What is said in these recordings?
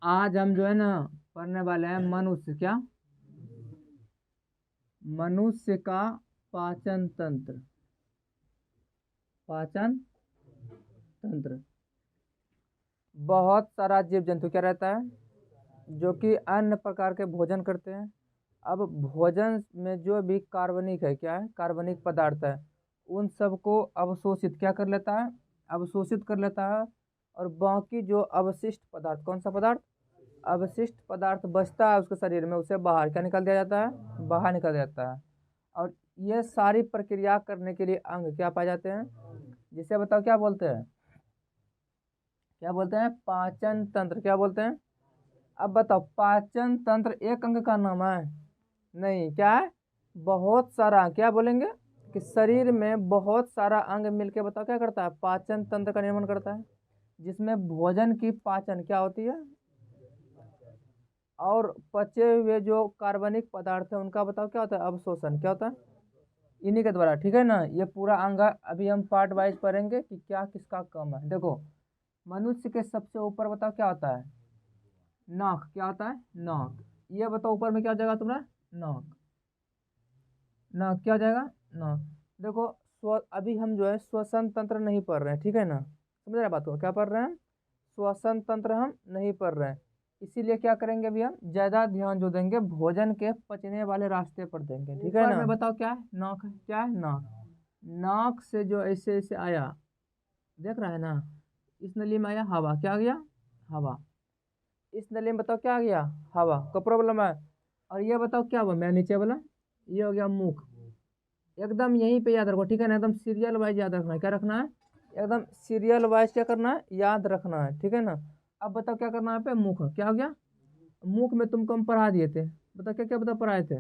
आज हम जो है ना पढ़ने वाले हैं मनुष्य का पाचन तंत्र। पाचन तंत्र। बहुत सारा जीव जंतु क्या रहता है जो कि अन्य प्रकार के भोजन करते हैं। अब भोजन में जो भी कार्बनिक है, क्या है, कार्बनिक पदार्थ है, उन सबको अवशोषित क्या कर लेता है, अवशोषित कर लेता है। और बाकी जो अवशिष्ट पदार्थ, कौन सा पदार्थ, अवशिष्ट पदार्थ बचता है उसके शरीर में, उसे बाहर क्या निकाल दिया जाता है, बाहर निकाल दिया जाता है। और ये सारी प्रक्रिया करने के लिए अंग क्या पाए जाते हैं, जिसे बताओ क्या बोलते हैं, क्या बोलते हैं, पाचन तंत्र। क्या बोलते हैं। अब बताओ, पाचन तंत्र एक अंग का नाम है? नहीं, क्या है, बहुत सारा। क्या बोलेंगे कि शरीर में बहुत सारा अंग मिलके बताओ क्या करता है, पाचन तंत्र का निर्माण करता है, जिसमें भोजन की पाचन क्या होती है, और पचे हुए जो कार्बनिक पदार्थ है उनका बताओ क्या होता है, अवशोषण। क्या होता है, इन्हीं के द्वारा। ठीक है ना। ये पूरा अंग अभी हम पार्ट वाइज पढ़ेंगे कि क्या किसका कम है। देखो, मनुष्य के सबसे ऊपर बताओ क्या होता है, नाक। क्या होता है, नाक। ये बताओ ऊपर में क्या हो जाएगा तुम्हारा, नाक। नाक क्या हो जाएगा, नाक। देखो, अभी हम जो है श्वसन तंत्र नहीं पढ़ रहे हैं, ठीक है ना। समझ रहे बात को, क्या पढ़ रहे हैं, श्वसन तंत्र हम नहीं पढ़ रहे हैं। इसीलिए क्या करेंगे अभी हम, ज्यादा ध्यान जो देंगे भोजन के पचने वाले रास्ते पर देंगे, ठीक है ना। में बताओ क्या है, नाक है। क्या है, नाक। नाक से जो ऐसे ऐसे आया, देख रहा है ना, इस नली में आया हवा। क्या आ गया, हवा। इस नली में बताओ क्या आ गया, हवा का प्रॉब्लम है। और ये बताओ क्या हुआ, मैं नीचे वाला, ये हो गया मुख। एकदम यहीं पे याद रखो, ठीक है ना, एकदम सीरियल वाइज याद रखना है। क्या रखना है, एकदम सीरियल वाइज क्या करना है, याद रखना है, ठीक है ना। अब बताओ क्या करना है, पे मुख। क्या हो गया, मुख में तुमको हम पढ़ा दिए थे, बताओ क्या क्या बता पढ़ाए थे,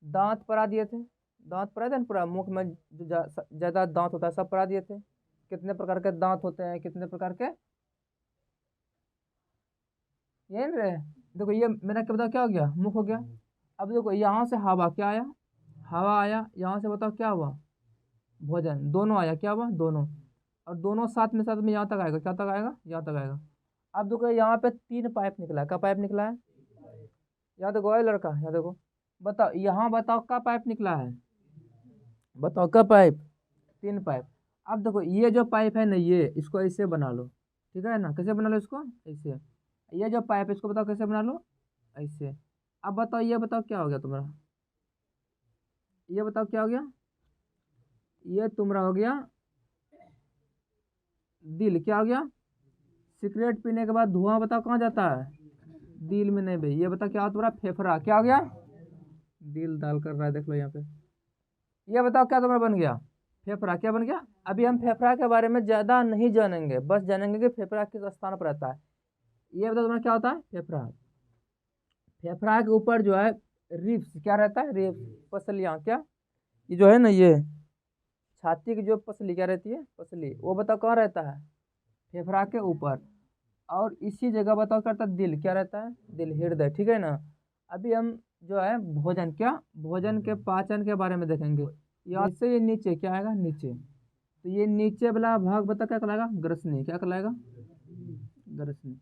दांत पढ़ा दिए थे। दांत पढ़ाए थे ना पूरा, मुख में जो ज्यादा दांत होता है सब पढ़ा दिए थे। कितने प्रकार के दांत होते हैं, कितने प्रकार के, ये रे। देखो ये मेरा क्या बताओ क्या हो गया, मुख हो गया। अब देखो यहाँ से हवा क्या आया, हवा आया। यहाँ से बताओ क्या हुआ, भोजन। दोनों आया, क्या हुआ, दोनों। और दोनों साथ में यहाँ तक आएगा, क्या तक आएगा, यहाँ तक आएगा। अब देखो यहाँ पे 3 पाइप निकला है, क्या पाइप निकला है, यहाँ देखो है लड़का, यहाँ देखो। बताओ यहाँ बताओ का पाइप निकला है, बताओ का पाइप, 3 पाइप। अब देखो ये जो पाइप है ना, ये इसको ऐसे बना लो, ठीक है ना। कैसे बना लो इसको, ऐसे। ये जो पाइप है इसको बताओ कैसे बना लो, ऐसे। अब बताओ, ये बताओ क्या हो गया तुम्हारा, ये बताओ क्या हो गया, ये तुम्हारा हो गया दिल। क्या हो गया, सिगरेट पीने के बाद धुआं बताओ कहाँ जाता है, दिल में नहीं भाई। ये बताओ क्या हो तुम्हारा, फेफड़ा। क्या हो गया, दिल दाल कर रहा है, देख लो यहाँ पे। ये बताओ क्या तुम्हारा बन गया, फेफड़ा। क्या बन गया। अभी हम फेफड़ा के बारे में ज्यादा नहीं जानेंगे, बस जानेंगे कि फेफड़ा किस स्थान पर रहता है। ये बताओ तुम्हारा क्या होता है, फेफड़ा। फेफड़ा के ऊपर जो है रिब्स क्या रहता है, रिब्स, पसलियाँ। क्या, ये जो है ना, ये छाती की जो पसली क्या रहती है, पसली, वो बताओ कहाँ रहता है, फेफड़ा के ऊपर। और इसी जगह बताओ करता है दिल। क्या रहता है, दिल, हृदय, ठीक है ना। अभी हम जो है भोजन, क्या, भोजन के पाचन के बारे में देखेंगे। यहाँ से ये नीचे क्या आएगा, नीचे। तो ये नीचे वाला भाग बता क्या कहलाएगा, ग्रसनी। क्या कहलाएगा, ग्रसनी।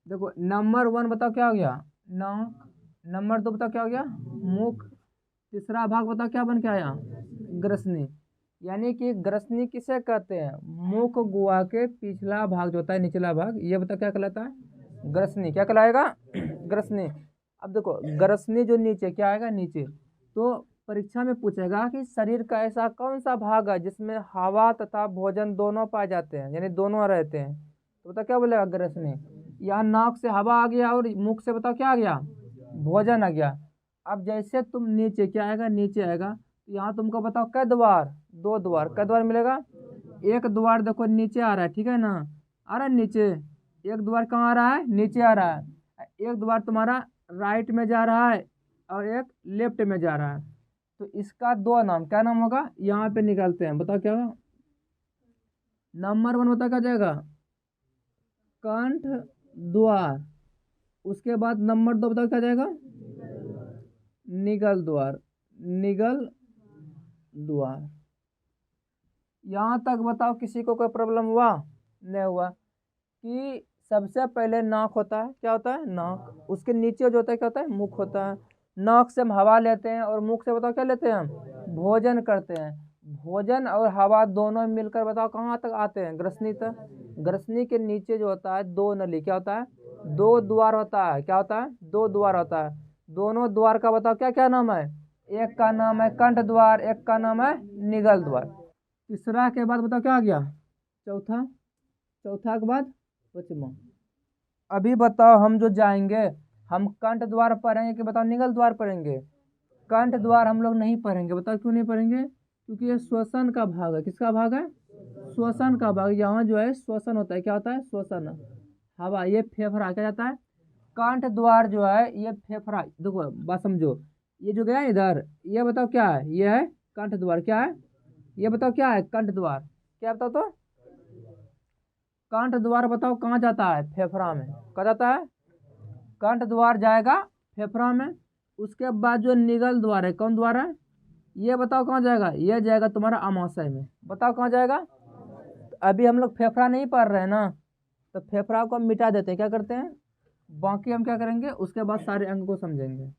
देखो नंबर 1 बताओ क्या हो गया, नाक। नंबर 2 बताओ क्या हो गया, मुख। तीसरा भाग बताओ क्या बन के आया, ग्रसनी। यानी कि ग्रसनी किसे कहते हैं, मुख गुहा के पिछला भाग जो होता है, निचला भाग, ये बताओ क्या कहलाता है, ग्रसनी। क्या कहलाएगा, ग्रसनी। अब देखो ग्रसनी जो नीचे क्या आएगा, नीचे। तो परीक्षा में पूछेगा कि शरीर का ऐसा कौन सा भाग है जिसमें हवा तथा भोजन दोनों पाए जाते हैं, यानी दोनों रहते हैं, तो बताओ क्या बोलेगा, ग्रसनी। यहाँ नाक से हवा आ गया और मुख से बताओ क्या आ गया, भोजन आ गया। अब जैसे तुम नीचे क्या आएगा, नीचे आएगा, तो यहाँ तुमको बताओ कै द्वार, 2 द्वार। कै द्वार मिलेगा, एक द्वार देखो नीचे आ रहा है, ठीक है ना, आ रहा है नीचे। एक द्वार कहाँ आ रहा है, नीचे आ रहा है। एक द्वार तुम्हारा राइट में जा रहा है और एक लेफ्ट में जा रहा है। तो इसका 2 नाम, क्या नाम होगा, यहाँ पे निकालते हैं, बताओ क्या होगा। नंबर 1 बताओ क्या जाएगा, कंठ द्वार। उसके बाद नंबर 2 बताओ क्या जाएगा, निगल द्वार, निगल द्वार। यहाँ तक बताओ किसी को कोई प्रॉब्लम हुआ, नहीं हुआ। कि सबसे पहले नाक होता है, क्या होता है नाक, उसके नीचे जो होता है क्या होता है मुख होता है। नाक से हम हवा लेते हैं और मुख से बताओ क्या लेते हैं हम, भोजन करते हैं। भोजन और हवा दोनों मिलकर बताओ कहाँ तक आते हैं, ग्रसनी तक। ग्रसनी के नीचे जो होता है दो नली, क्या होता है, दो द्वार होता है, क्या होता है, दो द्वार होता है। दोनों द्वार का बताओ क्या क्या नाम है, एक का नाम है कंठ द्वार, एक का नाम है निगल द्वार। तीसरा के बाद बताओ क्या आ गया, चौथा, चौथा के बाद पचमा। अभी बताओ हम जो जाएंगे, हम कंठ द्वार पढ़ेंगे कि बताओ निगल द्वार पढ़ेंगे। कंठ द्वार हम लोग नहीं पढ़ेंगे, बताओ क्यों नहीं पढ़ेंगे, क्योंकि ये श्वसन का भाग है। किसका भाग है, श्वसन का भाग। यहाँ जो है श्वसन होता है, क्या होता है श्वसन, हवा, ये फेफड़ा क्या जाता है। कंठ द्वार जो है ये फेफड़ा, देखो बात समझो, ये जो गया इधर, ये बताओ क्या है, ये है कंठ द्वार, क्या है, ये बताओ क्या है कंठ द्वार, क्या बताओ तो। कंठ द्वार बताओ कहाँ जाता है, फेफड़ा में, कहाँ जाता है, कंठ द्वार जाएगा फेफड़ा में। उसके बाद जो निगल द्वार है, कौन द्वार है, ये बताओ कहाँ जाएगा, ये जाएगा तुम्हारा अमाशय में, बताओ कहाँ जाएगा। तो अभी हम लोग फेफड़ा नहीं पढ़ रहे हैं ना, तो फेफड़ा को हम मिटा देते हैं, क्या करते हैं, बाकी हम क्या करेंगे उसके बाद सारे अंग को समझेंगे।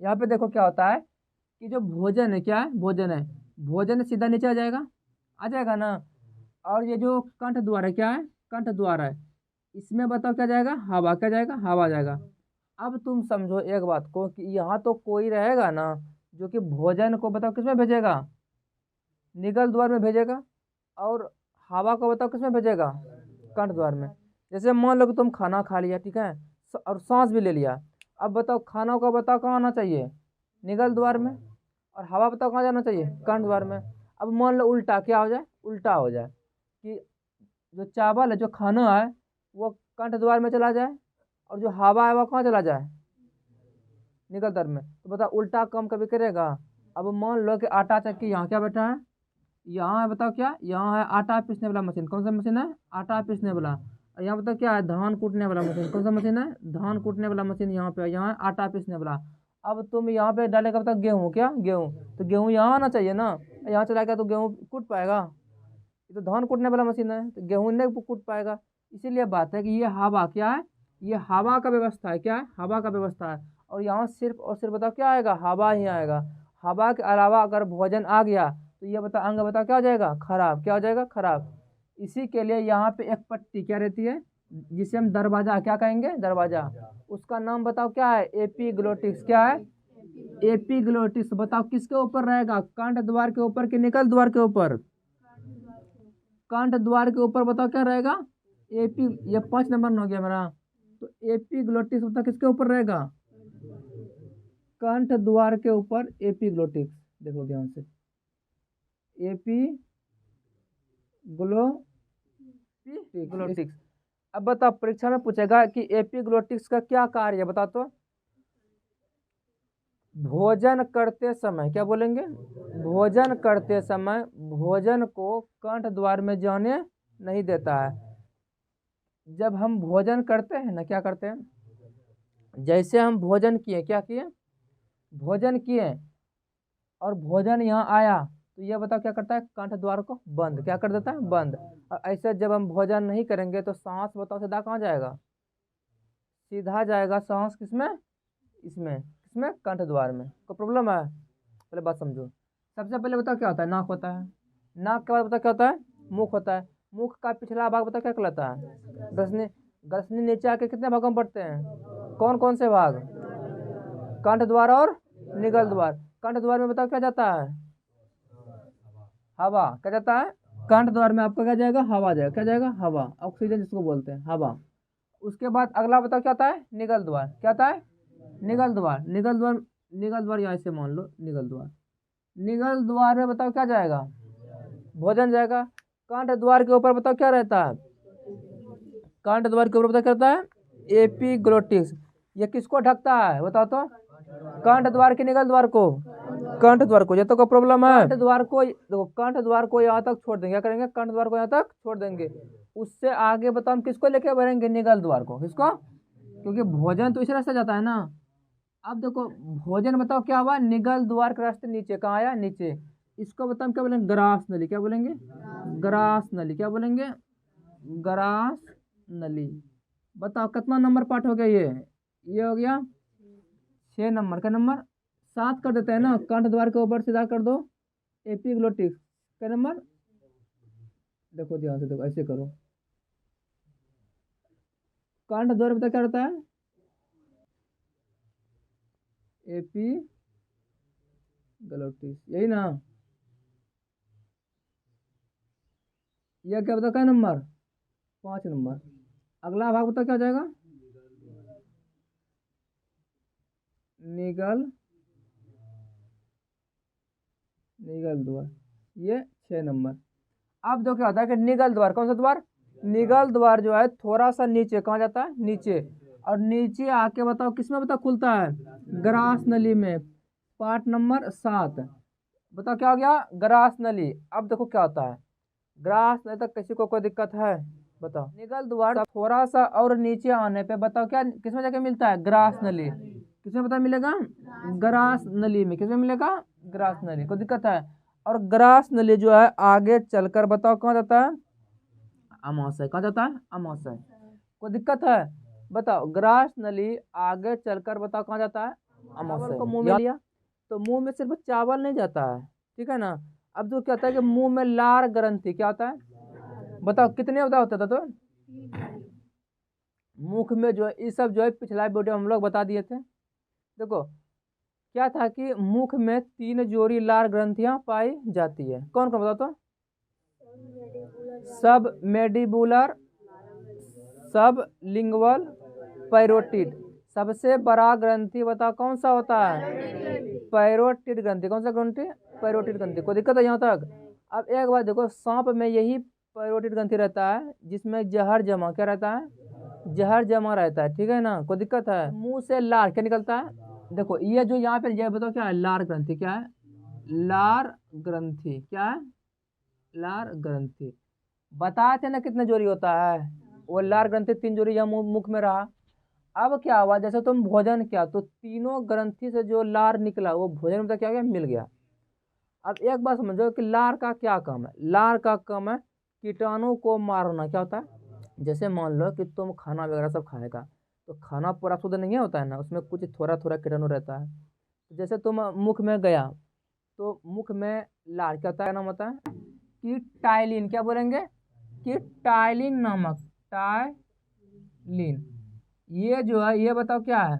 यहाँ पे देखो क्या होता है कि जो भोजन है, क्या है भोजन है, भोजन सीधा नीचे आ जाएगा ना। और ये जो कंठ द्वार है, क्या है कंठ द्वार है, इसमें बताओ क्या जाएगा, हवा, क्या जाएगा, हवा जाएगा। अब तुम समझो एक बात को कि यहाँ तो कोई रहेगा ना जो कि भोजन को बताओ किसमें भेजेगा, निगल द्वार में भेजेगा, और हवा को बताओ किसमें भेजेगा, कंठ द्वार में। जैसे मान लो कि तुम खाना खा लिया, ठीक है, और सांस भी ले लिया। अब बताओ खाना को बताओ कहाँ आना चाहिए, निगल द्वार में, और हवा बताओ कहाँ जाना चाहिए, कंठ द्वार में। अब मान लो उल्टा क्या हो जाए, उल्टा हो जाए कि जो चावल है, जो खाना है, वो कंठ द्वार में चला जाए, और जो हवा है वो कहाँ चला जाए, निगल द्वार में। तो बताओ उल्टा काम कभी करेगा। अब मान लो कि आटा चक्की यहाँ क्या बैठा है, यहाँ है, बताओ क्या, यहाँ है आटा पीसने वाला मशीन, कौन सा मशीन है, आटा पीसने वाला। और यहाँ बताओ क्या है, धान कूटने वाला मशीन, कौन सा मशीन है, धान कूटने वाला मशीन यहाँ पे है, यहाँ है आटा पीसने वाला। अब तुम यहाँ पे डालेगा बताओ गेहूँ, क्या गेहूँ, तो गेहूँ यहाँ आना चाहिए ना, यहाँ चला गया तो गेहूँ कूट पाएगा, ये तो धान कूटने वाला मशीन है, तो गेहूँ नहीं कूट पाएगा। इसीलिए बात है कि ये हवा क्या है, ये हवा का व्यवस्था है, क्या है हवा का व्यवस्था है। और यहाँ सिर्फ और सिर्फ बताओ क्या आएगा, हवा ही आएगा। हवा के अलावा अगर भोजन आ गया तो ये बताओ अंग बताओ क्या हो जाएगा, खराब, क्या हो जाएगा, खराब। इसी के लिए यहाँ पे एक पट्टी क्या रहती है, जिसे हम दरवाजा क्या कहेंगे, दरवाजा, उसका नाम बताओ क्या है, एपीग्लोटिक्स, क्या है, एपीग्लोटिक्स। बताओ किसके ऊपर रहेगा, कंठ द्वार के ऊपर कि निकल द्वार के ऊपर, कंठ द्वार के ऊपर बताओ क्या रहेगा, एपी, ये 5 नंबर हो गया मेरा। तो एपीग्लोटिक्स बताओ किसके ऊपर रहेगा, कंठ द्वार के ऊपर एपीग्लोटिक्स। देखो ध्यान से, एपीग्लोटिक्स। अब बताओ परीक्षा में पूछेगा कि एपीग्लोटिक्स का क्या कार्य है, बता तो। भोजन करते समय, क्या बोलेंगे, भोजन करते समय भोजन को कंठ द्वार में जाने नहीं देता है। जब हम भोजन करते हैं ना, क्या करते हैं, जैसे हम भोजन किए, क्या किए, भोजन किए, और भोजन यहाँ आया, तो ये बताओ क्या करता है, कंठ द्वार को बंद, क्या कर देता है, बंद। और ऐसे जब हम भोजन नहीं करेंगे तो सांस बताओ सीधा कहाँ जाएगा, सीधा जाएगा सांस किसमें, इसमें, किसमें, कंठ द्वार में। कोई प्रॉब्लम है, पहले बात समझो। सबसे पहले बताओ क्या होता है, नाक होता है। नाक के बाद बताओ क्या होता है, मुख होता है। मुख का पिछला भाग बताओ क्या कहलाता है, ग्रसनी। ग्रसनी नीचे आके कितने भागों में पड़ते हैं, कौन कौन से भाग, कंठ द्वार और निगल द्वार। कंठ द्वार में बताओ क्या जाता है, हवा, क्या जाता है, कंठ द्वार में आपका क्या जाएगा, हवा जाएगा, क्या जाएगा, हवा, ऑक्सीजन जिसको बोलते हैं, हवा। उसके बाद अगला बताओ क्या आता है, निगल द्वार, क्या आता है, निगल द्वार। निगल द्वार, निगल द्वार यहाँ से मान लो निगल द्वार। निगल द्वार में बताओ क्या जाएगा, भोजन जाएगा। कंठ द्वार के ऊपर बताओ क्या रहता है, कंठ द्वार के ऊपर बताओ क्या रहता है, एपीग्लोटिक्स। ये किसको ढकता है बताओ तो, कंठ द्वार के निगल द्वार को, कंठ द्वार को। ये तो कोई प्रॉब्लम है, कंठ द्वार को देखो, कंठ द्वार को यहाँ तक छोड़ देंगे, क्या करेंगे, कंठ द्वार को यहाँ तक छोड़ देंगे। उससे आगे बताओ हम किसको लेके बढ़ेंगे, निगल द्वार को, किसको, क्योंकि भोजन तो इस रास्ते जाता है ना। अब देखो भोजन बताओ क्या हुआ, निगल द्वार के रास्ते नीचे कहाँ आया, नीचे। इसको बताओ हम क्या बोलेंगे, ग्रास नली, क्या बोलेंगे, ग्रास नली, क्या बोलेंगे? ग्रास नली। बताओ कितना नंबर पार्ट हो गया ये हो गया 6 नंबर का। नंबर 7 कर देते हैं ना, कंठ द्वार के ऊपर सीधा कर दो एपिग्लोटिस का नंबर। देखो ध्यान से देखो, ऐसे करो। कंठ द्वार बता क्या रहता है? एपिग्लोटिस, यही ना? यह क्या बता, क्या नंबर? 5 नंबर। अगला भाग बता क्या हो जाएगा? निगल निगल द्वार, ये 6 नंबर। अब जो क्या होता है कि निगल द्वार, कौन सा द्वार? निगल द्वार जो है थोड़ा सा नीचे, कहाँ जाता है? नीचे। और नीचे आके बताओ किसमें बताओ खुलता है? ग्रास नली में, पार्ट नंबर 7। बताओ क्या हो गया? ग्रास नली। अब देखो क्या होता है, ग्रास नली तक किसी को कोई दिक्कत है? बताओ। निगल द्वार थोड़ा सा और नीचे आने पे बताओ क्या किसमें जाके मिलता है? ग्रास नली। किसमें पता मिलेगा? ग्रास नली में। किसमें मिलेगा? ग्रास नली। कोई दिक्कत है? और ग्रास नली जो है आगे चलकर बताओ कहाँ जाता है? अमाशय। कहाँ जाता है? अमाशय। कोई दिक्कत है? बताओ, ग्रास नली आगे चलकर बताओ कहाँ जाता है? अमाशय को मुंह में लिया तो मुंह में सिर्फ चावल नहीं जाता है, ठीक है ना? अब जो क्या होता है कि मुंह में लार ग्रंथि क्या होता है? बताओ कितने बताओ होता था तो मुख में जो है, ये सब जो है पिछला वीडियो हम लोग बता दिए थे। देखो क्या था कि मुख में 3 जोड़ी लार ग्रंथियां पाई जाती है। कौन कौन बताओ तो? सब मेडिबुलर, सब लिंगुअल, पैरोटिड। सबसे बड़ा ग्रंथि बताओ कौन सा होता है? पैरोटिड ग्रंथि। कौन सा ग्रंथि? पैरोटिड ग्रंथि। कोई दिक्कत है यहाँ तक? अब एक बात देखो, सांप में यही पैरोटिड ग्रंथि रहता है जिसमें जहर जमा क्या रहता है? जहर जमा रहता है, ठीक है ना? कोई दिक्कत है? मुंह से लार क्या निकलता है? देखो ये जो यहाँ पे ये बताओ क्या है? लार ग्रंथि। क्या है? लार ग्रंथि। क्या है? लार ग्रंथि। बताए थे ना कितने जोड़ी होता है? वो लार ग्रंथि 3 जोड़ी यहाँ मुख में रहा। अब क्या हुआ, जैसे तुम भोजन किया तो तीनों ग्रंथि से जो लार निकला वो भोजन में तो क्या गया? मिल गया। अब एक बात समझो कि लार का क्या काम है? लार का काम है कीटाणु को मारना। क्या होता है? जैसे मान लो कि तुम खाना वगैरह सब खाएगा तो खाना पूरा शुद्ध नहीं होता है ना, उसमें कुछ थोड़ा थोड़ा कीटाणु रहता है। जैसे तुम मुख में गया तो मुख में लार क्या होता है? नाम होता है कि टाइलिन। क्या बोलेंगे? कि टाइलिन नामक, टाइलिन। ये जो है ये बताओ क्या है?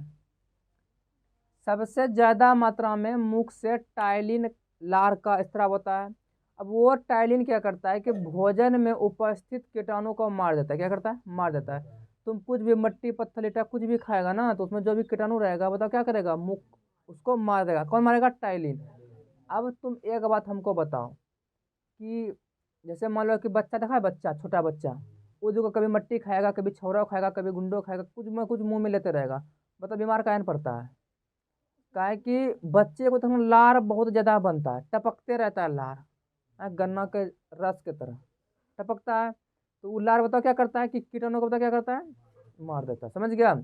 सबसे ज्यादा मात्रा में मुख से टाइलिन लार का स्त्राव होता है। अब वो टाइलिन क्या करता है कि भोजन में उपस्थित कीटाणु को मार देता है। क्या करता है? मार देता है। तुम कुछ भी मट्टी पत्थर ईटा कुछ भी खाएगा ना तो उसमें जो भी कीटाणु रहेगा बताओ क्या करेगा? मुख उसको मार देगा। कौन मारेगा? टाइलिन। अब तुम एक बात हमको बताओ कि जैसे मान लो कि बच्चा देखा है, बच्चा छोटा बच्चा वो जो कभी मट्टी खाएगा, कभी छौरा खाएगा, कभी गुंडो खाएगा, कुछ में कुछ मुंह में लेते रहेगा, मतलब बीमार काहे नहीं पड़ता है? काहे कि बच्चे को तो लार बहुत ज्यादा बनता है, टपकते रहता है लार, गन्ना के रस के तरह टपकता है। तो वो लार बताओ क्या करता है कि कीटाणु को बताओ क्या करता है? मार देता है। समझ गया?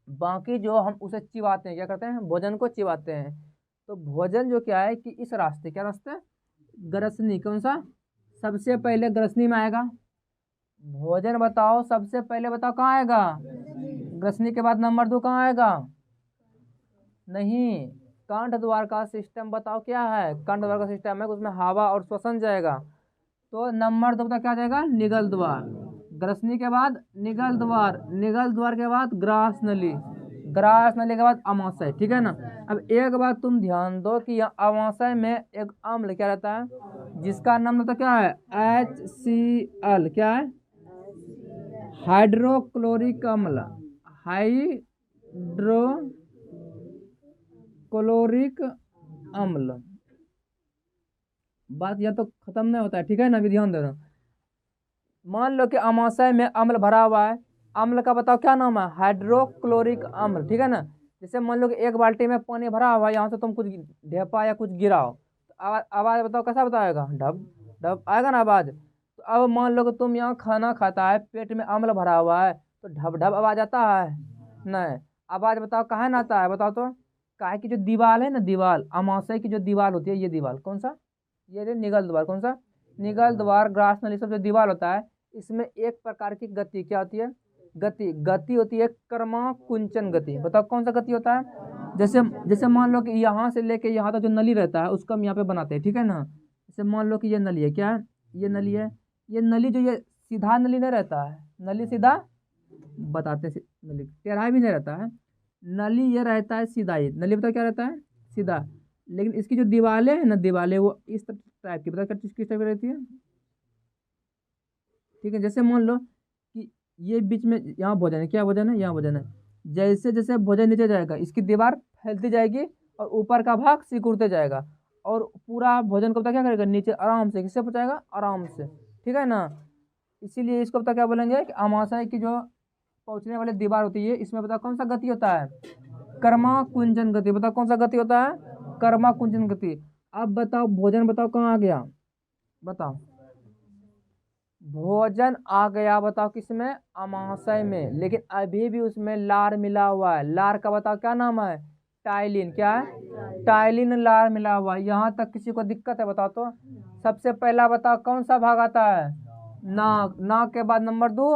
बाकी जो हम उसे चिबाते हैं, क्या करते हैं? भोजन को चिबाते हैं। तो भोजन जो क्या है कि इस रास्ते, क्या रास्ते? ग्रसनी। कौन सा? सबसे पहले ग्रसनी में आएगा भोजन। बताओ सबसे पहले बताओ कहाँ आएगा? ग्रसनी के बाद नंबर 2 कहाँ आएगा? नहीं, कंठ द्वार का सिस्टम बताओ क्या है? कंठ द्वार का सिस्टम है उसमें हवा और श्वसन जाएगा। तो नंबर 2 बताओ क्या जाएगा? निगल द्वार। ग्रसनी के बाद निगल द्वार, निगल द्वार के बाद ग्रास नली, ग्रास नली के बाद अमाशय, ठीक है ना? अब एक बात तुम ध्यान दो कि अमाशय में एक अम्ल क्या रहता है जिसका नाम तो क्या है? HCl। क्या है? हाइड्रोक्लोरिक अम्ल। हाइड्रोक्लोरिक अम्ल। बात यह तो खत्म नहीं होता है, ठीक है ना? अभी ध्यान देना। मान लो कि अमाशय में अम्ल भरा हुआ है, अम्ल का बताओ क्या नाम है? हाइड्रोक्लोरिक अम्ल, ठीक है ना? जैसे मान लो कि एक बाल्टी में पानी भरा हुआ है, यहाँ से तुम कुछ ढेपा या कुछ गिराओ तो आवाज बताओ कैसा बताएगा? ढब ढब आएगा ना आवाज। तो अब मान लो कि तुम यहाँ खाना खाता है, पेट में अम्ल भरा हुआ है तो ढब ढब आवाज आता है? नहीं। आवाज बताओ कहाँ ना आता है? बताओ तो। काहे की जो दीवार है ना, दीवार अमाशय की जो दीवार होती है, ये दीवार कौन सा? ये निगल द्वार। कौन सा? निगल द्वार, ग्रास नली, सब जो दीवार होता है इसमें एक प्रकार की गति क्या होती है, गति होती है कर्मा कुंचन गति। बताओ कौन सा गति होता है। जैसे जैसे मान लो कि यहाँ से लेके यहाँ तक जो नली रहता है उसको हम यहाँ पे बनाते हैं, ठीक है ना। जैसे मान लो कि ये नली है, क्या है, ये नली है। ये नली जो ये सीधा नली नहीं रहता है, नली सीधा बताते हैं, नली टेढ़ा भी नहीं रहता है, नली ये रहता है सीधा ही। नली बताओ क्या रहता है, सीधा। लेकिन इसकी जो दीवारें हैं ना, दीवारें वो इस टाइप की, बताओ किस टाइप की रहती है, ठीक है। जैसे मान लो कि ये बीच में यहाँ भोजन है, क्या भोजन है, यहाँ भोजन है। जैसे जैसे भोजन नीचे जाएगा इसकी दीवार फैलती जाएगी और ऊपर का भाग सिकुड़ते जाएगा, और पूरा भोजन को पता क्या करेगा, नीचे आराम से किससे पहुंचाएगा, आराम से, ठीक है ना। इसीलिए इसको पता क्या बोलेंगे कि अमाशय की जो पहुंचने वाली दीवार होती है इसमें पता कौन सा गति होता है, कर्मा कुंजन गति। बताओ कौन सा गति होता है, कर्मा कुंजन गति। अब बताओ भोजन, बताओ कहाँ आ गया, बताओ भोजन आ गया, बताओ किसमें, अमाशय में। लेकिन अभी भी उसमें लार मिला हुआ है। लार का बताओ क्या नाम है, टाइलिन, क्या है, टाइलिन लार मिला हुआ है। यहाँ तक किसी को दिक्कत है बताओ तो। सबसे पहला बताओ कौन सा भाग आता है, नाक। नाक के बाद नंबर 2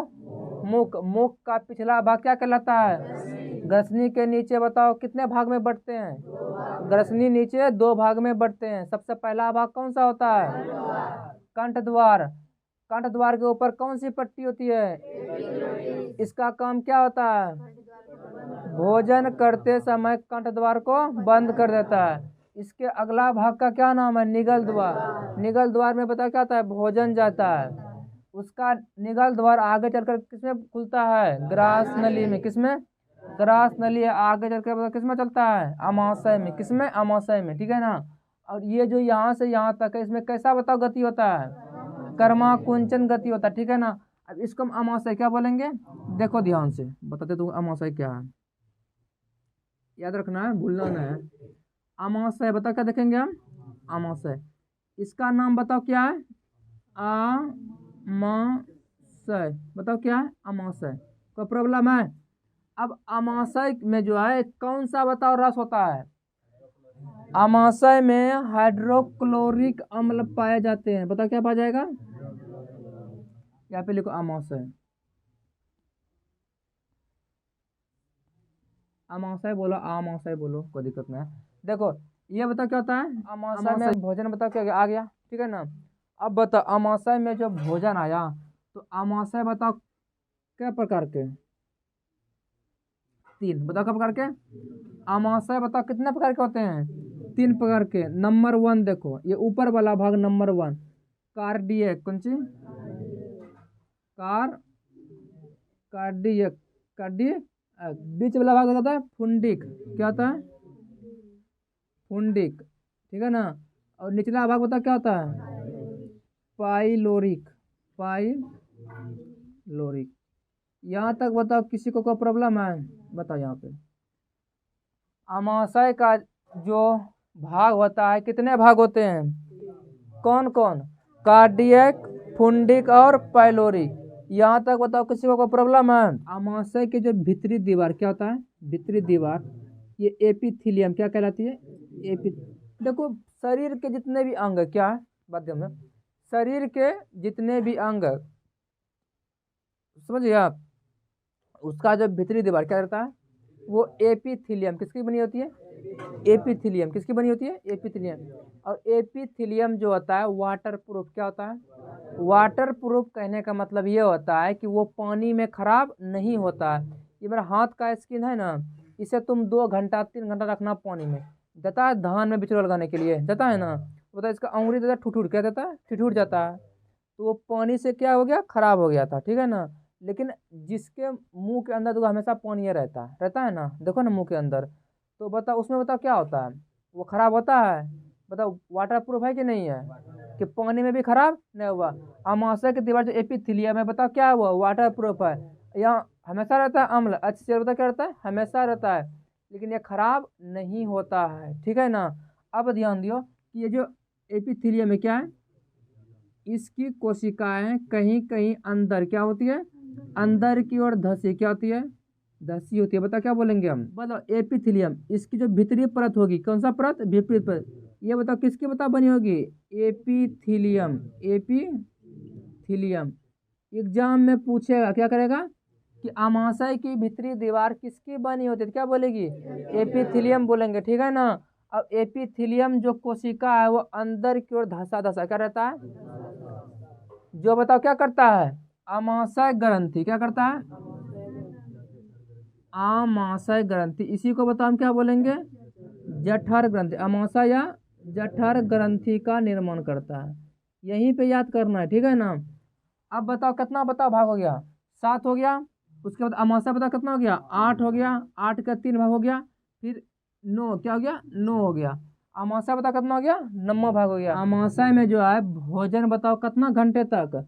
मुख। मुख का पिछला भाग क्या कहलाता है, ग्रसनी के नीचे बताओ कितने भाग में बढ़ते हैं, ग्रसनी नीचे 2 भाग में बढ़ते हैं। सबसे पहला भाग कौन सा होता है, कंठ द्वार। कंठ द्वार के ऊपर कौन सी पट्टी होती है, इसका काम क्या होता है, भोजन करते समय कंठ द्वार को बंद कर देता है। इसके अगला भाग का क्या नाम है, निगल द्वार। निगल द्वार में बताओ क्या होता है, भोजन जाता है। उसका निगल द्वार आगे चलकर किसमें खुलता है, ग्रास नली में। किसमें, ग्रास नली आगे चलकर बताओ किसमें चलता है, अमाशय में। किसमें, अमाशय में, ठीक है ना। और ये जो यहाँ से यहाँ तक है इसमें कैसा बताओ गति होता है, कर्मा कुंचन गति होता है, ठीक है ना। अब इसको हम अमाशय क्या बोलेंगे, देखो ध्यान से बताते तुम अमाशय क्या है, याद रखना है, भूलना नहीं है। अमाशय बताओ क्या देखेंगे हम, अमाशय। इसका नाम बताओ क्या है, अमाशय। बताओ क्या है, अमाशय। कोई प्रॉब्लम है। अब अमाशय में जो है कौन सा बताओ रस होता है, अमाशय में हाइड्रोक्लोरिक अम्ल पाए जाते हैं। बताओ क्या पाया जाएगा, यहाँ पे लिखो अमाशय। अमाशय बोलो, अमाशय बोलो, कोई दिक्कत नहीं है। देखो ये बताओ क्या होता है, अमाशय में भोजन बताओ क्या आ गया, ठीक है ना। अब बताओ अमाशय में जो भोजन आया तो अमाशय बताओ क्या प्रकार के, 3। बताओ क्या प्रकार के, अमाशय बताओ कितने प्रकार के होते हैं, 3 प्रकार के। नंबर 1 देखो, ये ऊपर वाला भाग नंबर 1 कार्डियक, कौन सी, कार्डियक, कार्डियक। बीच वाला भाग होता है फुंडिक, क्या होता है, फुंडिक, ठीक है ना। और निचला भाग बताओ क्या होता है, पाइलोरिक, पाइलोरिक। यहाँ तक बताओ किसी को कोई प्रॉब्लम है, बताओ। यहाँ पे अमाशय का जो भाग होता है कितने भाग होते हैं, कौन कौन, कार्डियक, फुंडिक और पाइलोरिक। यहाँ तक बताओ किसी को कोई प्रॉब्लम है। अमाशय की जो भीतरी दीवार क्या होता है, भीतरी दीवार ये एपिथीलियम क्या कहलाती है, देखो शरीर के जितने भी अंग क्या है, माध्यम में शरीर के जितने भी अंग समझिए आप, उसका जो भीतरी दीवार क्या रहता है, वो एपिथीलियम किसकी बनी होती है, एपिथीलियम किसकी बनी होती है, एपिथीलियम। और एपिथीलियम जो होता है वाटर प्रूफ, क्या होता है, वाटर प्रूफ। कहने का मतलब ये होता है कि वो पानी में खराब नहीं होता है। ये मेरा हाथ का स्किन है ना, इसे तुम 2 घंटा 3 घंटा रखना पानी में, जाता है धान में बिचड़ा लगाने के लिए, जाता है ना, बताया इसका अंगुली देता है ठुठुर, क्या देता है, ठिठुर जाता है। तो वो पानी से क्या हो गया, खराब हो गया था, ठीक है ना। लेकिन जिसके मुंह के अंदर तो हमेशा पानी रहता है ना, देखो ना मुंह के अंदर, तो बताओ उसमें बताओ क्या होता है, वो खराब होता है। बताओ वाटर प्रूफ है कि नहीं है, कि पानी में भी खराब नहीं हुआ। अमाशय की दीवार जो एपिथेलियम है बताओ क्या हुआ, वाटर प्रूफ है। यहाँ हमेशा रहता है अम्ल, अच्छी से बताओ क्या रहता है, हमेशा रहता है, लेकिन ये खराब नहीं होता है, ठीक है ना। अब ध्यान दियो कि ये जो एपिथेलियम है क्या है, इसकी कोशिकाएं कहीं कहीं अंदर क्या होती है, अंदर की ओर धसी क्या होती है, धसी होती है। बता क्या बोलेंगे हम, बोलो एपिथेलियम। इसकी जो भीतरी परत होगी, कौन सा परत, भीतरी परत, ये बताओ किसकी बताओ बनी होगी, एपिथीलियम। एपिथीलियम एग्जाम में पूछेगा, क्या करेगा कि आमाशय की भीतरी दीवार किसकी बनी होती है, क्या बोलेगी, एपिथीलियम बोलेंगे, ठीक है ना। अब एपिथीलियम जो कोशिका है वो अंदर की ओर धसा धसा क्या रहता है, जो बताओ क्या करता है, आमाशय ग्रंथि, क्या करता है, आमाशय ग्रंथि, इसी को बताओ हम क्या बोलेंगे, जठर ग्रंथि। आमाशय या जठर ग्रंथि का निर्माण करता है, यहीं पे याद करना है, ठीक है ना। अब बताओ कितना बताओ भाग हो गया, 7 हो गया। उसके बाद अमाशय बताओ कितना हो गया, 8 हो गया, 8 का 3 भाग हो गया, फिर 9 क्या हो गया, 9 हो गया। अमाशय बताओ कितना हो गया, 9वां भाग हो गया। अमाशय में जो है भोजन बताओ कितना घंटे तक,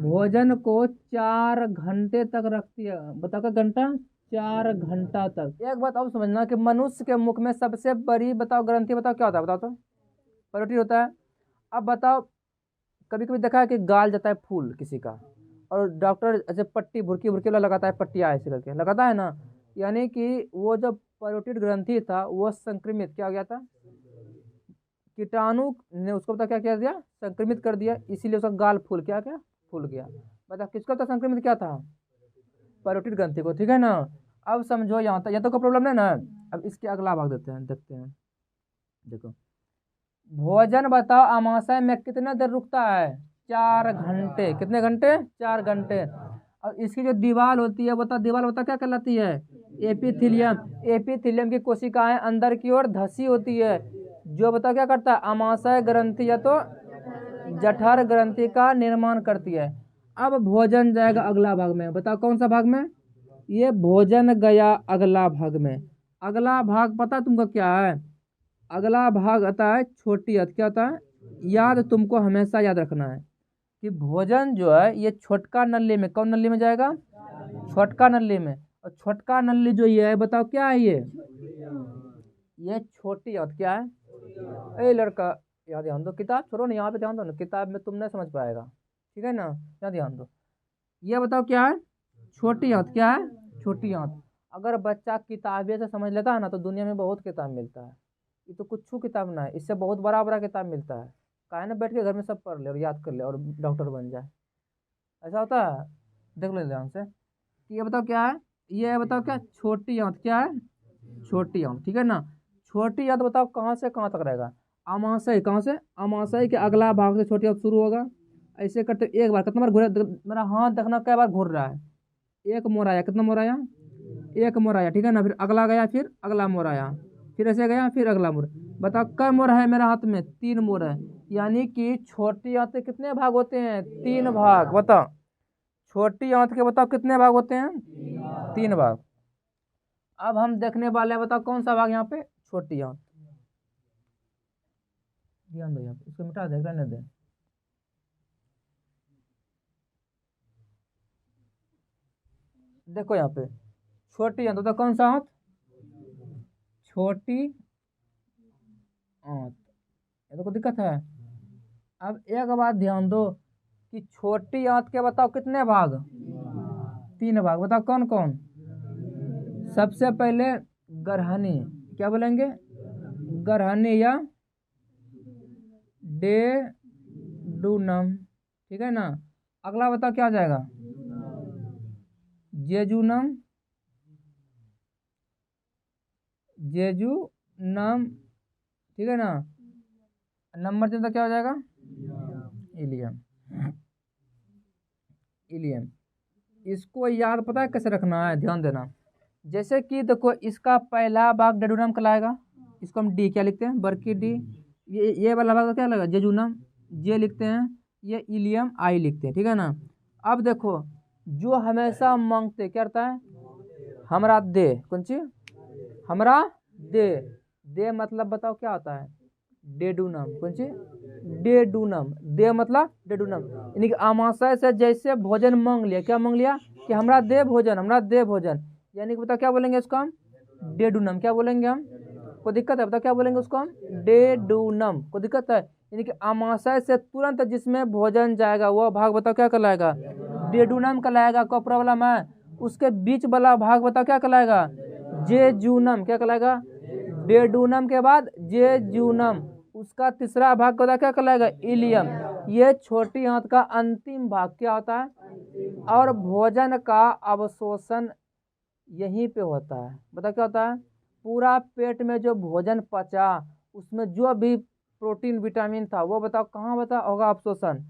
भोजन को 4 घंटे तक रखती है, बताओ का घंटा, 4 घंटा तक। एक बात और समझना कि मनुष्य के मुख में सबसे बड़ी बताओ ग्रंथि बताओ क्या होता है, बताओ तो, परोटी होता है। अब बताओ कभी कभी देखा है कि गाल जाता है फूल किसी का, और डॉक्टर ऐसे पट्टी भुरकी भुरकी वाला लगाता है, पट्टियाँ ऐसे करके लगाता है ना, यानी कि वो जो परोटिड ग्रंथि था वो संक्रमित क्या हो गया था, कीटाणु ने उसको बता क्या दिया, संक्रमित कर दिया, इसीलिए उसका गाल फूल क्या क्या फूल गया। बता किसको था संक्रमित, क्या था, परोटिड ग्रंथि को, ठीक है ना। अब समझो यहाँ तक, यहाँ तो कोई प्रॉब्लम नहीं ना। अब इसके अगला भाग देते हैं, देखते हैं। देखो भोजन बताओ अमाशय में कितने देर रुकता है, 4 घंटे, कितने घंटे, 4 घंटे। और इसकी जो दीवार होती है बता, दीवार बता क्या कहलाती है, एपिथीलियम। एपिथीलियम की कोशिकाएं अंदर की ओर धसी होती है, जो बता क्या करता है, अमाशय ग्रंथि या तो जठर ग्रंथि का निर्माण करती है। अब भोजन जाएगा अगला भाग में, बताओ कौन सा भाग में, ये भोजन गया अगला भाग में। अगला भाग पता तुमको क्या है, अगला भाग आता है छोटी हद, क्या होता है, याद तुमको हमेशा याद रखना है कि भोजन जो है ये छोटका नली में, कौन नली में जाएगा, छोटका नली में। और छोटका नली जो ये है बताओ क्या है, ये छोटी हद क्या है, ए लड़का यहाँ ध्यान दो, किताब छोड़ो ना, यहाँ पे ध्यान दो ना, किताब में तुम नहीं समझ पाएगा, ठीक है ना, यहाँ ध्यान दो। ये बताओ क्या है, छोटी आंत, क्या है, छोटी आंत। अगर बच्चा किताबें से समझ लेता है ना तो दुनिया में बहुत किताब मिलता है, ये तो कुछ किताब ना है, इससे बहुत बड़ा बड़ा किताब मिलता है। काहे ना बैठ के घर में सब पढ़ ले और याद कर ले और डॉक्टर बन जाए, ऐसा होता है। देख लो ध्यान से कि ये बताओ क्या है, ये बताओ क्या, छोटी आंत, क्या है, छोटी आंत, ठीक है ना। छोटी आंत बताओ कहाँ से कहाँ तक रहेगा, अमाशय, कहाँ से, अमाशय के अगला भाग से छोटी आंत शुरू होगा। ऐसे करते एक बार कितना बार घूरे, मेरा हाथ देखना क्या बार घूर रहा है, एक मोड़ आया, कितना मोड़ आया, एक मोड़ आया, ठीक है ना। फिर अगला गया, फिर अगला मोड़ आया, फिर ऐसे गया, फिर अगला मोड़। बताओ कई मोड़ है मेरे हाथ में, 3 मोड़ है, यानी कि छोटी आंत के कितने भाग होते हैं, 3 भाग। बताओ छोटी आंत के बताओ कितने भाग होते हैं, 3 भाग। अब हम देखने वाले हैं, बताओ कौन सा भाग यहाँ पे, छोटी आंत। ध्यान दो यहाँ पे, इसको मिटा दे, रहने दे। देखो यहाँ पे छोटी आंत, तो कौन सा आंत, छोटी आंत, ये तो कोई दिक्कत है। अब एक बात ध्यान दो कि छोटी आंत के बताओ कितने भाग, 3 भाग। बताओ कौन कौन, सबसे पहले गरहनी, क्या बोलेंगे, गरहनी या डेडूनम, ठीक है ना। अगला बताओ क्या आ जाएगा, जेजुनम, जेजुनम, ठीक है ना। नंबर 3 क्या हो जाएगा, इलियम, इलियम। इसको याद पता है कैसे रखना है, ध्यान देना। जैसे कि देखो इसका पहला भाग डेडूनम कहलाएगा, इसको हम डी क्या लिखते हैं, बरकी डी। ये वाला भाग क्या लगेगा, जेजुनम, जे लिखते हैं, ये इलियम आई लिखते हैं, ठीक है ना। अब देखो जो हमेशा मांगते क्या रहता है, हमरा दे, कौन चीज, हमरा दे, दे मतलब बताओ क्या होता है, डेडूनम, कौन चीज, डेडूनम, दे मतलब डेडूनम। यानी कि आमाशय से जैसे भोजन मांग लिया, क्या मांग लिया कि हमरा दे भोजन, हमरा दे भोजन, यानी कि बताओ क्या बोलेंगे उसको हम, डेडूनम। क्या बोलेंगे हम, कोई दिक्कत है, बताओ क्या बोलेंगे उसको हम, डेडूनम। कोई दिक्कत है, यानी कि आमाशय से तुरंत जिसमें भोजन जाएगा वह भाग बताओ क्या कहलाएगा, डेडूनम कहलाएगा। कोई प्रॉब्लम है, उसके बीच वाला भाग बताओ क्या कहलाएगा, जेजूनम, क्या कहलाएगा, डेडूनम के बाद जेजूनम, उसका तीसरा भाग होता है क्या कहलाएगा? इलियम। ये छोटी आंत का अंतिम भाग क्या होता है? और भोजन का अवशोषण यहीं पे होता है। बता क्या होता है? पूरा पेट में जो भोजन पचा उसमें जो भी प्रोटीन विटामिन था वो बताओ कहाँ बता होगा अवशोषण?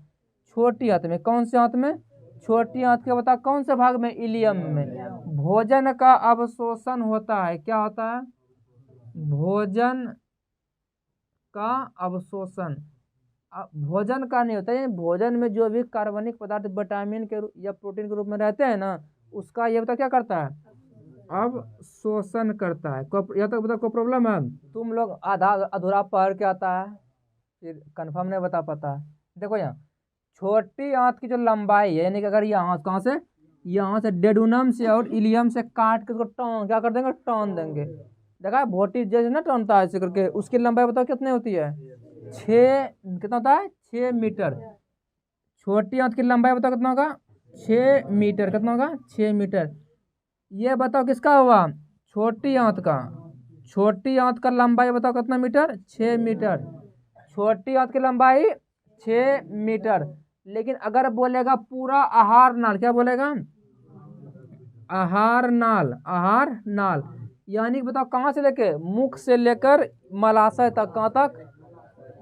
छोटी आंत में। कौन सी आंत में? छोटी आंत के बता कौन से भाग में? इलियम में। भोजन का अवशोषण होता है। क्या होता है? भोजन का अवशोषण। भोजन का नहीं होता है, भोजन में जो भी कार्बनिक पदार्थ विटामिन के या प्रोटीन के रूप में रहते हैं ना, उसका ये बता क्या करता है? अब शोषण करता है। यहाँ तक बता कोई प्रॉब्लम है? तुम लोग आधा अधूरा पढ़ के आता है फिर कंफर्म नहीं बता पाता है। देखो यहाँ छोटी आंत की जो लंबाई है, यानी कि अगर यहाँ कहाँ से, यहाँ से डेडुनम से और इलियम से काट के उसको टॉन क्या कर देंगे? टॉन देंगे। देखा भोटी जैसे ना टॉनता है ऐसे करके, उसकी लंबाई बताओ कितनी होती है? 6 कितना होता है? 6 मीटर। छोटी आंत की लंबाई बताओ कितना होगा? 6 मीटर। कितना होगा? 6 मीटर। ये बताओ किसका हुआ? छोटी आंत का। छोटी आंत का लंबाई बताओ कितना मीटर? 6 मीटर। छोटी आंत की लंबाई 6 मीटर। लेकिन अगर बोलेगा पूरा आहार नाल, क्या बोलेगा? आहार नाल। आहार नाल यानी कि बताओ कहाँ से लेके, मुख से लेकर मलाशय तक, कहाँ तक?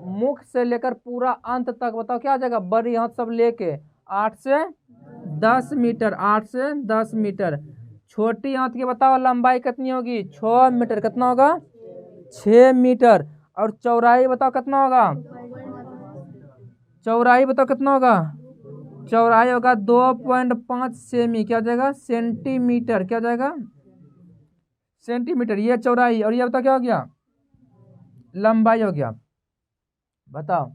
मुख से लेकर पूरा अंत तक बताओ क्या आ जाएगा? बड़ी हाथ सब लेके 8 से 10 मीटर। 8 से 10 मीटर। छोटी हाथ की बताओ लंबाई कितनी होगी? 6 मीटर। कितना होगा? 6 मीटर। और चौड़ाई बताओ कितना होगा? चौड़ाई बताओ कितना होगा? चौड़ाई होगा 2.5 सेमी। क्या हो जाएगा? सेंटीमीटर। क्या हो जाएगा? सेंटीमीटर। ये चौड़ाई और ये बताओ क्या हो गया? लंबाई हो गया। बताओ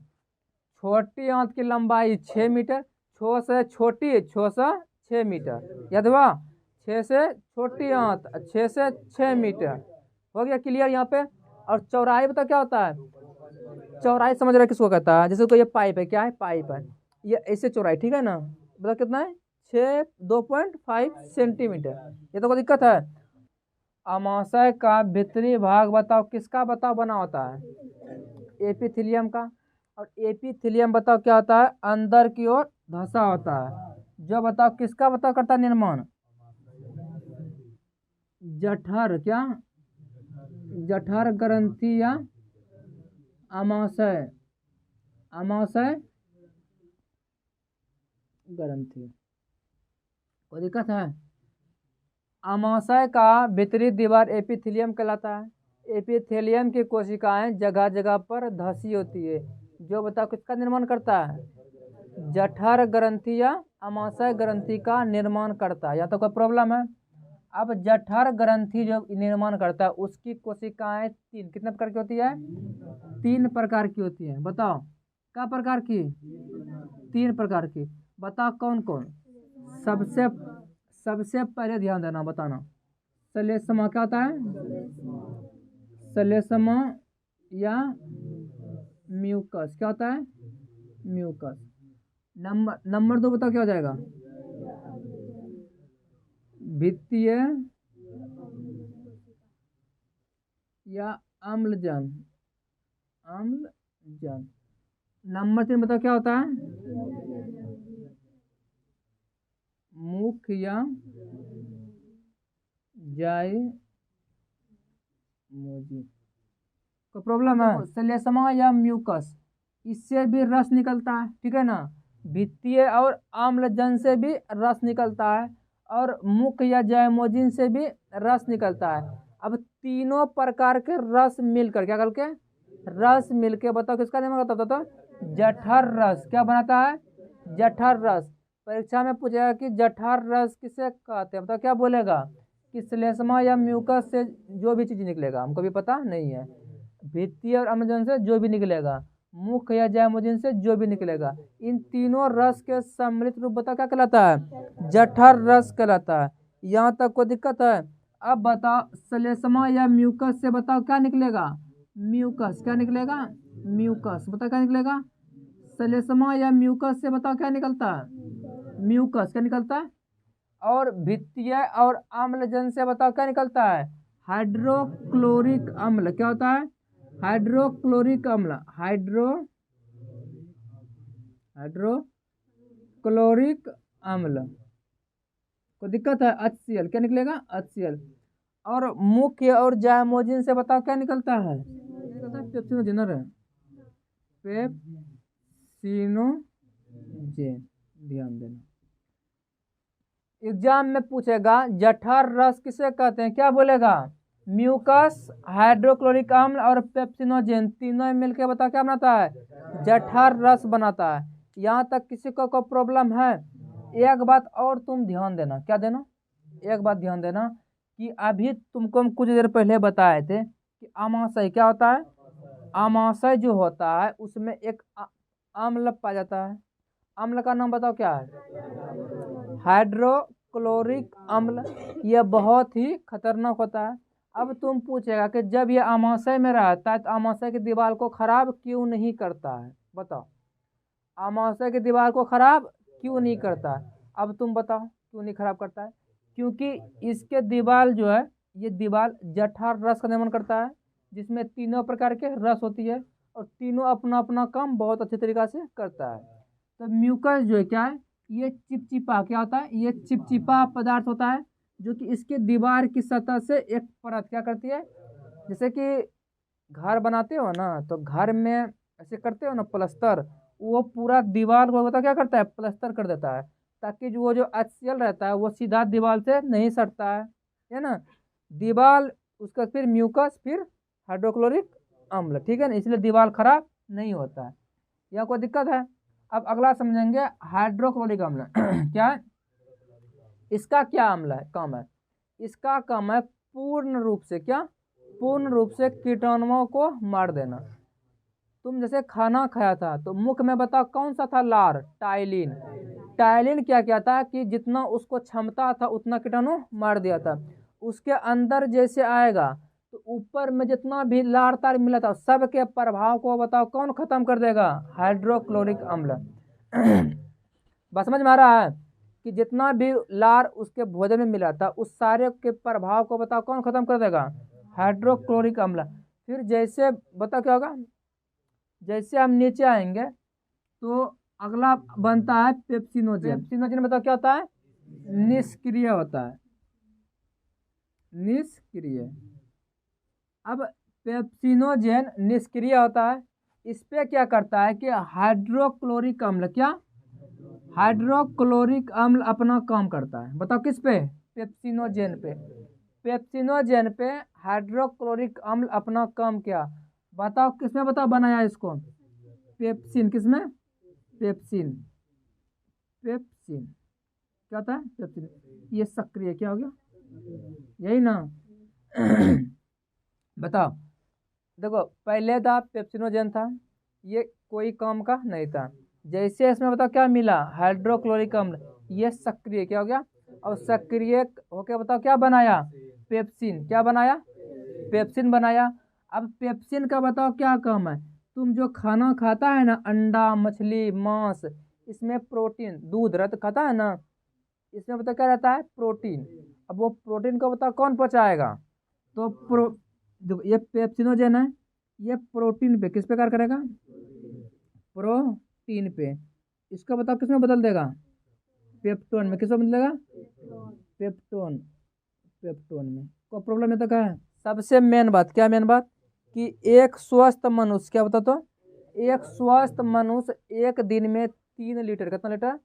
छोटी आंत की लंबाई 6 मीटर। 6 से छोटी 6 से 6 मीटर। याद हुआ? 6 से छोटी आंत 6 से 6 मीटर। हो गया क्लियर यहाँ पे? और चौड़ाई बताओ क्या होता है? चौड़ाई समझ रहे किसको कहता है? जैसे कोई ये पाइप है, क्या है? पाइप है, ये ऐसे चौड़ाई, ठीक है ना? बताओ कितना है? 2.5 सेंटीमीटर। ये तो कोई दिक्कत है? अमाशय का भीतरी भाग बताओ किसका बताओ बना होता है? एपिथेलियम का। और एपिथेलियम बताओ क्या होता है? अंदर की ओर धंसा होता है। जो बताओ किसका बताओ करता है निर्माण? जठर। क्या? जठर ग्रंथि या अमाशय। अमाशय ग्रंथि। कोई दिक्कत है? अमाशय का भीतरी दीवार एपिथेलियम कहलाता है। एपिथेलियम की कोशिकाएं जगह जगह पर धंसी होती है। जो बताओ किसका निर्माण करता है? जठर ग्रंथि या अमाशय ग्रंथि का निर्माण करता है। या तो कोई प्रॉब्लम है? अब जठर ग्रंथि जो निर्माण करता है उसकी कोशिकाएं कितने प्रकार की होती है? 3 प्रकार की होती है। बताओ क्या प्रकार की? 3 प्रकार की। बताओ कौन कौन? सबसे सबसे पहले ध्यान देना, बताना। श्लेष्मा क्या होता है? श्लेष्मा या म्यूकस। क्या होता है? म्यूकस। नंबर 2 बताओ क्या हो जाएगा? भित्तीय या अम्लजन। अम्लजन। नंबर 3 बताओ क्या होता है? मुख या जायमोजी। कोई प्रॉब्लम है? श्लेष्मा या म्यूकस, इससे भी रस निकलता है, ठीक है ना? भित्तीय और आम्लजन से भी रस निकलता है और मुख या जायमोजिन से भी रस निकलता है। अब तीनों प्रकार के रस मिलकर क्या करके? रस मिलके बताओ किसका निर्माण करता था? जठर रस। क्या बनाता है? जठर रस। परीक्षा में पूछेगा कि जठर रस किसे कहते हैं, बताओ क्या बोलेगा? कि श्लेष्मा या म्यूकस से जो भी चीज निकलेगा, हमको भी पता नहीं है। भित्तीय और अम्लजन से जो भी निकलेगा, मुख या जायमोजिन से जो भी निकलेगा, इन तीनों रस के सम्मिलित रूप बताओ क्या कहलाता है? जठर रस कहलाता है। यहाँ तक कोई दिक्कत है? अब बताओ श्लेष्मा या म्यूकस से बताओ क्या निकलेगा? म्यूकस। क्या निकलेगा? म्यूकस। बताओ क्या निकलेगा? श्लेष्मा या म्यूकस से बताओ क्या निकलता है? म्यूकस। क्या निकलता है? और भित्तीय और अम्लजन से बताओ क्या निकलता है? हाइड्रोक्लोरिक अम्ल। क्या होता है? हाइड्रोक्लोरिक अम्ल, हाइड्रोक्लोरिक अम्ल को दिक्कत है, HCl क्या निकलेगा, HCl। और मुख्य और जाइमोजिन से बताओ क्या निकलता है, पेप्सिनोजेन है, पेप्सिनोजेन। ध्यान देना, एग्जाम में पूछेगा जठर रस किसे कहते हैं, क्या बोलेगा, म्यूकस, हाइड्रोक्लोरिक अम्ल और पेप्सिनोजेन तीनों मिलकर बताओ क्या बनाता है, जठर रस बनाता है। यहाँ तक किसी को प्रॉब्लम है। एक बात और तुम ध्यान देना, क्या देना, एक बात ध्यान देना कि अभी तुमको हम कुछ देर पहले बताए थे कि अमाशय क्या होता है, अमाशय जो होता है उसमें एक अम्ल पाया जाता है। अम्ल का नाम बताओ क्या है, हाइड्रोक्लोरिक अम्ल। यह बहुत ही खतरनाक होता है। अब तुम पूछेगा कि जब ये अमाशय में रहता है तो अमाशय की दीवार को खराब क्यों नहीं करता है, बताओ, अमाशय की दीवार को खराब क्यों नहीं करता है। अब तुम बताओ क्यों नहीं खराब करता है, क्योंकि इसके दीवार जो है, ये दीवार जठर रस का निर्माण करता है, जिसमें तीनों प्रकार के रस होती है और तीनों अपना अपना काम बहुत अच्छे तरीका से करता है। तो म्यूकस जो है क्या है, ये चिपचिपा क्या होता है, ये चिपचिपा पदार्थ होता है जो कि इसके दीवार की सतह से एक परत क्या करती है, जैसे कि घर बनाते हो ना, तो घर में ऐसे करते हो ना प्लास्टर, वो पूरा दीवार को बता क्या करता है, प्लास्टर कर देता है, ताकि जो वो जो HCl रहता है वो सीधा दीवार से नहीं सटता है ना, दीवार उसका फिर म्यूकस फिर हाइड्रोक्लोरिक अम्ल, ठीक है ना, इसलिए दीवार खराब नहीं होता है। यह कोई दिक्कत है। अब अगला समझेंगे हाइड्रोक्लोरिक अम्ल क्या है, इसका क्या अम्ल है, काम है, इसका काम है पूर्ण रूप से क्या, पूर्ण रूप से कीटाणुओं को मार देना। तुम जैसे खाना खाया था तो मुख में बताओ कौन सा था, लार, टाइलिन। टाइलिन क्या क्या था कि जितना उसको क्षमता था उतना कीटाणु मार दिया था। उसके अंदर जैसे आएगा तो ऊपर में जितना भी लार तार मिला था सबके प्रभाव को बताओ कौन खत्म कर देगा, हाइड्रोक्लोरिक अम्ल। बस समझ में आ रहा है कि जितना भी लार उसके भोजन में मिला था उस सारे के प्रभाव को बताओ कौन खत्म कर देगा, हाइड्रोक्लोरिक अम्ल। फिर जैसे बताओ क्या होगा, जैसे हम नीचे आएंगे तो अगला बनता है पेप्सिनोजेन। पेप्सिनोजेन बताओ क्या होता है, निष्क्रिय होता है, निष्क्रिय। अब पेप्सिनोजेन निष्क्रिय होता है, इस पे क्या करता है कि हाइड्रोक्लोरिक अम्ल, क्या, हाइड्रोक्लोरिक अम्ल अपना काम करता है। बताओ किस पे, पेप्सिनोजेन पे। पेप्सिनोजेन पे हाइड्रोक्लोरिक अम्ल अपना काम क्या, बताओ किसमें, बताओ बनाया इसको, पेप्सिन, किसमें, पेप्सिन, पेप्सिन क्या होता है, पेप्सिन। ये सक्रिय क्या हो गया, यही ना बताओ, देखो पहले था पेप्सिनोजेन था, ये कोई काम का नहीं था। जैसे इसमें बताओ क्या मिला, हाइड्रोक्लोरिक अम्ल, ये सक्रिय क्या हो गया, और सक्रिय होके बताओ क्या बनाया, पेप्सिन, क्या बनाया, पेप्सिन बनाया। अब पेप्सिन का बताओ क्या काम है, तुम जो खाना खाता है ना, अंडा, मछली, मांस, इसमें प्रोटीन, दूध रहता खाता है ना, इसमें बताओ क्या रहता है, प्रोटीन। अब वो प्रोटीन को बताओ कौन पहुंचाएगा, तो देखो ये पेप्सिनोजेन है, ये प्रोटीन पे किस पे कार्य करेगा, प्रोटीन पे। इसको बताओ किसमें बदल देगा, पेप्टोन में, किसमें बदलेगा, पेप्टोन, पेप्टोन में। कोई प्रॉब्लम है तो क्या है, सबसे मेन बात, क्या मेन बात, कि एक स्वस्थ मनुष्य, क्या बता, तो एक स्वस्थ मनुष्य एक दिन में 3 लीटर, कितना लीटर,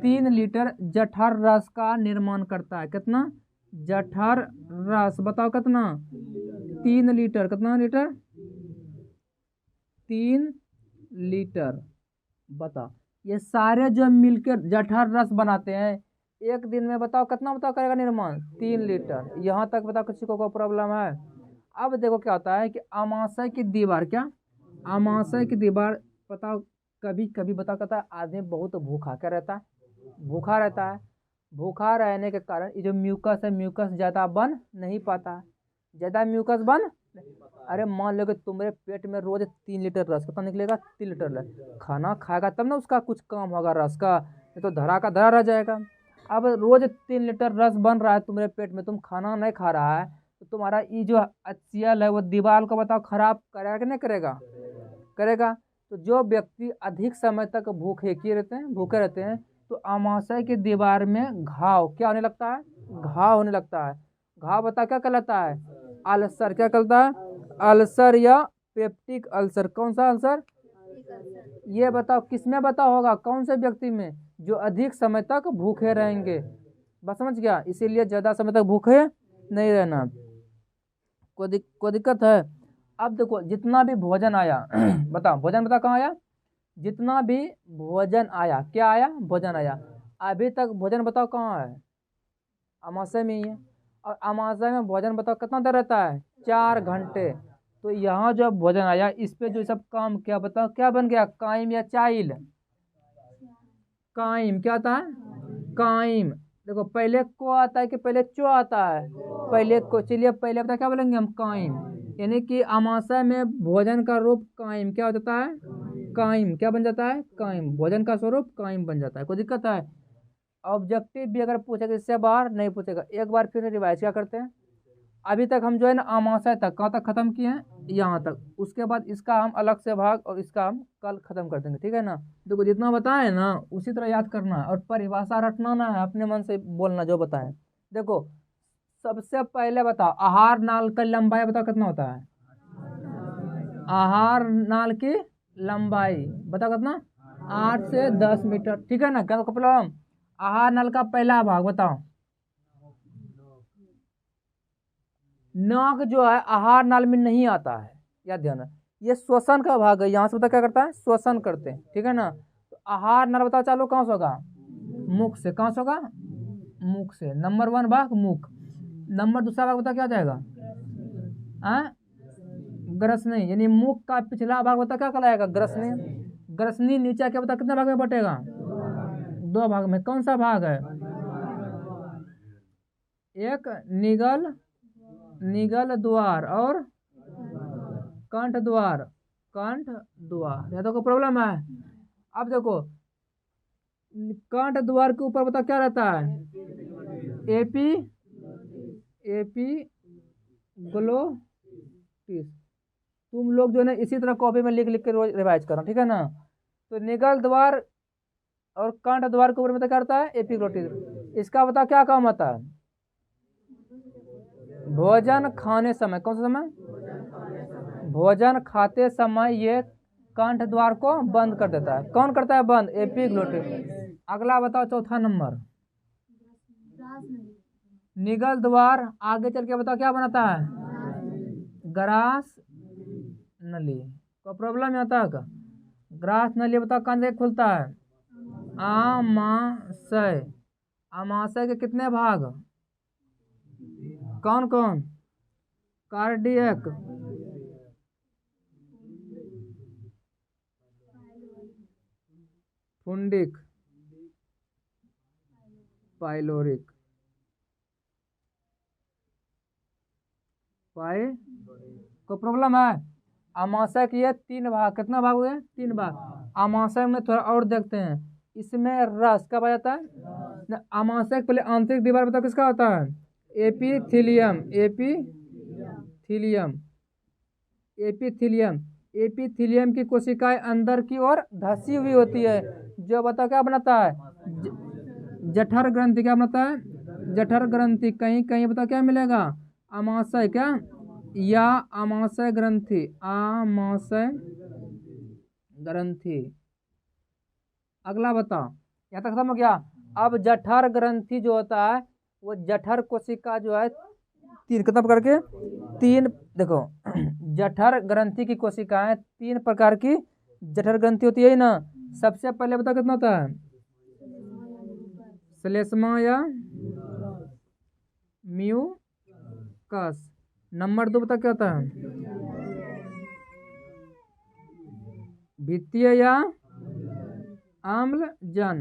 3 लीटर जठर रस का निर्माण करता है। कितना, जठर रस बताओ कितना, 3 लीटर, कितना लीटर, 3 लीटर। बताओ ये सारे जो मिलकर जठर रस बनाते हैं एक दिन में, बताओ कितना, बताओ करेगा निर्माण, 3 लीटर। यहाँ तक बताओ किसी को प्रॉब्लम है। अब देखो क्या होता है कि अमाशय की दीवार, क्या, अमाशय की दीवार बताओ, कभी कभी बताओ कहता है आदमी बहुत भूखा क्या रहता है, भूखा रहता है, भूखा रहने के कारण ये जो म्यूकस है, म्यूकस ज़्यादा बन नहीं पाता, ज़्यादा म्यूकस बन, अरे मान लो कि तुम्हारे पेट में रोज 3 लीटर रस कितना निकलेगा, 3 लीटर रस, खाना खाएगा तब ना उसका कुछ काम होगा रस का, ये तो धरा का धरा रह जाएगा। अब रोज 3 लीटर रस बन रहा है तुम्हारे पेट में, तुम खाना नहीं खा रहा है तो तुम्हारा ये जो HCl है वो दीवार को बताओ खराब करेगा कि नहीं करेगा? करेगा। तो जो व्यक्ति अधिक समय तक भूखे रहते हैं तो अमाशय की दीवार में घाव क्या होने लगता है? घाव होने लगता है। घाव बता क्या कहलाता है? अल्सर। क्या कहलाता है? अल्सर या पेप्टिक अल्सर। कौन सा अल्सर? ये बताओ किसमें बताओ होगा, कौन से व्यक्ति में? जो अधिक समय तक भूखे रहेंगे। बस समझ गया, इसीलिए ज्यादा समय तक भूखे नहीं रहना। कोई दिक्कत है? अब देखो जितना भी भोजन आया बताओ भोजन बताओ कहाँ आया? जितना भी भोजन आया, क्या आया? भोजन आया। अभी तक भोजन बताओ कहाँ है? अमाशय में ही है। और अमाशय में भोजन बताओ कितना देर रहता है? 4 घंटे। तो यहाँ जो भोजन आया इस पे जो सब काम किया बताओ क्या बन गया? काइम या चाइल? काइम। क्या आता है? काइम। देखो पहले को आता है कि पहले चो आता है? पहले को। चलिए पहले बता क्या बोलेंगे हम? काइम। यानी कि अमाशय में भोजन का रूप काइम क्या हो जाता है? काइम। क्या बन जाता है? काइम। भोजन का स्वरूप काइम बन जाता है। कोई दिक्कत है? ऑब्जेक्टिव भी अगर पूछेगा इससे बाहर नहीं पूछेगा। एक बार फिर से रिवाइज क्या करते हैं। अभी तक हम जो है ना अमाशय तक कहाँ तक खत्म किए हैं? यहाँ तक। उसके बाद इसका हम अलग से भाग और इसका हम कल खत्म कर देंगे, ठीक है ना? देखो जितना बताए ना उसी तरह याद करना है और परिभाषा रटना ना है, अपने मन से बोलना जो बताए। देखो सबसे पहले बताओ आहार नाल का लंबाई बताओ कितना होता है? आहार नाल की लंबाई बताओ कितना? 8 से 10 मीटर, ठीक है ना? क्या प्रॉब्लम? आहार नल का पहला भाग बताओ। नाक जो है आहार नाल में नहीं आता है, याद ध्यान है। ये श्वसन का भाग है, यहाँ से बता क्या करता है? श्वसन करते हैं, ठीक है ना? तो आहार नाल बताओ चालू कहाँ से होगा? मुख से। कहाँ से होगा? मुख से। नंबर 1 भाग मुख। नंबर दूसरा भाग बता क्या आ जाएगा? ग्रसनी। यानी मुख का पिछला भाग बता क्या कहलाएगा? ग्रसनी। ग्रसनी नीचे क्या बता कितने भाग में बटेगा? 2 भाग में। कौन सा भाग है? एक निगल द्वार और कंठ द्वार। कंठ द्वार। या तो कोई प्रॉब्लम है? अब देखो कंठ द्वार के ऊपर बता क्या रहता है? एपीग्लोटिस। तुम लोग जो है ना इसी तरह कॉपी में लिख लिख के रोज रिवाइज करना, ठीक है ना? तो निगल द्वार और कंठ द्वार के ऊपर बता क्या रहता है? एपीग्लोटिस। इसका बता क्या काम आता है? भोजन खाने समय। कौन सा समय? भोजन खाते समय ये कंठ द्वार को बंद कर देता है। कौन करता है बंद? एपीग्लोटिस। अगला बताओ चौथा नंबर। निगल द्वार आगे चल के बताओ क्या बनाता है? ग्रास नली। कोई प्रॉब्लम आता है? ग्रास नली बताओ कौन से खुलता है? आमाशय। आमाशय के कितने भाग? कौन कौन? Cardiac, fundic, pyloric. कोई प्रॉब्लम है? आमाशय के ये 3 भाग। कितना भाग हुए? 3 भाग। आमाशय में थोड़ा और देखते हैं। इसमें रस कब आ जाता है? आमाशय के पहले आंतरिक दीवार बताओ किसका होता है? एपिथीलियम। एपिथीलियम की कोशिकाएं अंदर की ओर धसी हुई होती है जो बताओ क्या बनाता है? जठर ग्रंथि। क्या बनाता है? जठर ग्रंथि। कहीं कहीं बताओ क्या मिलेगा? आमाशय। क्या? या आमाशय ग्रंथि। आमाशय ग्रंथि। अगला बताओ। यहाँ तक खत्म हो गया। अब जठर ग्रंथि जो होता है वो जठर कोशिका जो है 3 कितना प्रकार के? 3। देखो जठर ग्रंथि की कोशिकाएं 3 प्रकार की जठर ग्रंथि होती है ना। सबसे पहले बताओ कितना होता है? श्लेष्मा या म्यूकस। नंबर 2 बता क्या होता है? भित्तीय या आम्लजन।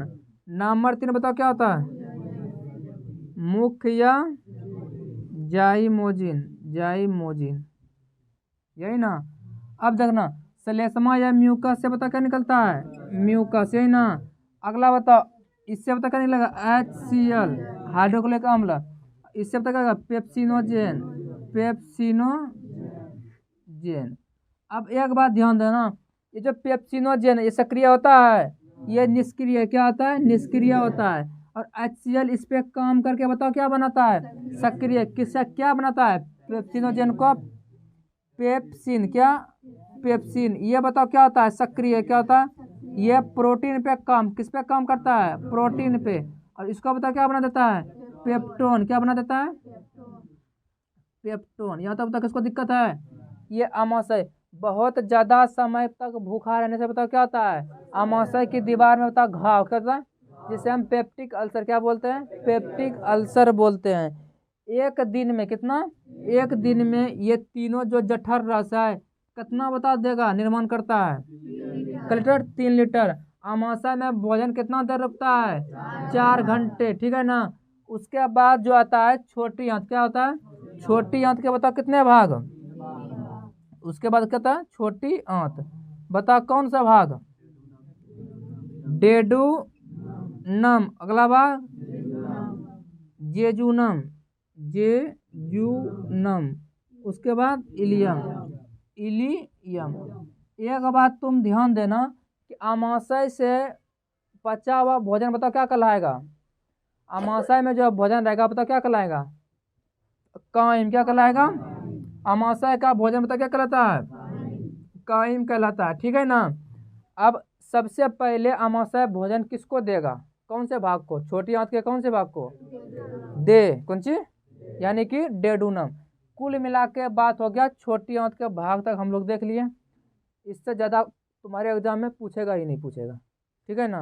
नंबर 3 बताओ क्या होता है? मुख्य या जाइमोजिन। यही ना। अब देखना श्लेष्मा या म्यूकस से बता क्या निकलता है? म्यूकस, यही ना। अगला बताओ इससे बता क्या निकलेगा? HCl हाइड्रोक्लोरिक अम्ल। इससे बता क्या? पेप्सिनोजेन। पेप्सिनोजेन। अब एक बात ध्यान देना, ये जो पेप्सिनोजेन ये सक्रिय होता है, ये निष्क्रिय क्या होता है, निष्क्रिय होता है। और HCl इस पे काम करके बताओ क्या बनाता है, सक्रिय। किससे क्या बनाता है, पेप्सिनोजेन को पेप्सिन, क्या पेप्सिन। ये बताओ क्या होता है, सक्रिय क्या होता है, ये प्रोटीन पे काम, किस पे काम करता है, प्रोटीन पे। और इसको बताओ क्या बना देता है, पेप्टोन, क्या बना देता है, पेप्टोन। यहाँ तक बताओ किसको दिक्कत है, ये आमाशय। बहुत ज्यादा समय तक भूखा रहने से बताओ क्या होता है, आमाशय की दीवार में बताओ घाव क्या होता है, जिसे हम पेप्टिक अल्सर क्या बोलते हैं, पेप्टिक अल्सर बोलते हैं। एक दिन में कितना, एक दिन में ये तीनों जो जठर रस है कितना बता देगा, निर्माण करता है, लीटर 3 लीटर। आमाशय में भोजन कितना देर रुकता है, 4 घंटे, ठीक है ना। उसके बाद जो आता है छोटी आंत, क्या होता है, छोटी आंत के बताओ कितने भाग, उसके बाद क्या होता है छोटी आंत, बताओ कौन सा भाग, डेडूनम। अगला भाग जेजूनम, जेजूनम। उसके बाद इलियम, इलियम। एक बात तुम ध्यान देना कि आमाशय से पचा हुआ भोजन बताओ क्या कहलाएगा, आमाशय में जो भोजन रहेगा बताओ क्या कहलाएगा, काइम। क्या कहलाएगा, आमाशय का भोजन बताओ क्या कहलाता है, काइम कहलाता है, ठीक है ना। अब सबसे पहले आमाशय भोजन किसको देगा, कौन से भाग को, छोटी आंत के कौन से भाग को दे, कौन सी, यानी कि डेडूनम। कुल मिला के बात हो गया, छोटी आंत के भाग तक हम लोग देख लिए। इससे ज़्यादा तुम्हारे एग्जाम में पूछेगा ही नहीं पूछेगा, ठीक है ना।